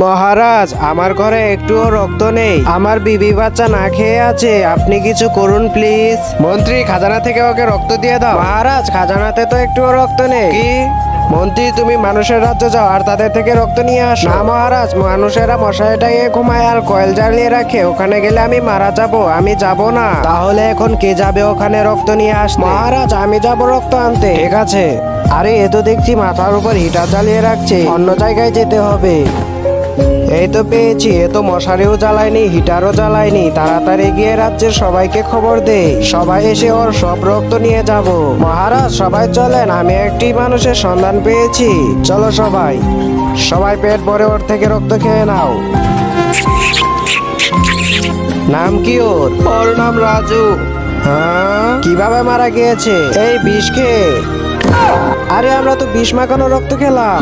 মহারাজ, আমার ঘরে একটুও রক্ত নেই। আমার বিবি বাচ্চা না খেয়ে আছে। আপনি কিছু করুন প্লিজ। মন্ত্রী, খাজানা থেকে ওকে রক্ত দিয়ে দাও। মহারাজ, খাজানাতে তো একটুও রক্ত নেই। কি? মন্ত্রী, তুমি মানুষের রাজ্যে যাও আর তাদের থেকে রক্ত নিয়ে আসো। না মহারাজ, মানুষেরা মশারিটাকে ঘুমায় আর কয়েল জ্বালিয়ে রাখে। ওখানে গেলে আমি মারা যাব। আমি যাব না। তাহলে এখন কে যাবে ওখানে রক্ত নিয়ে আসতে? মহারাজ, আমি যাব রক্ত আনতে। ঠিক আছে। আরে, এ তো দেখছি মাথার উপর হিটার জ্বালিয়ে রাখছে। অন্য জায়গায় যেতে হবে। এই তো পেয়েছি। এ তো মশারিও জ্বালায়নি, হিটারও জ্বালায়নি। তাড়াতাড়ি গিয়ে রাজ্যের সবাইকে খবর দে। সবাই এসে ওর সব রক্ত নিয়ে যাব। মহারাজ, সবাই চলেন, আমি একটি মানুষের সন্ধান পেয়েছি। চলো সবাই। সবাই পেট ভরে ওর থেকে রক্ত খেয়ে নাও। নাম কি ওর? ওর নাম রাজু। হ্যাঁ, কিভাবে মারা গিয়েছে? এই বিষ খেয়ে। আরে, আমরা তো বিষ মাখানো রক্ত খেলাম।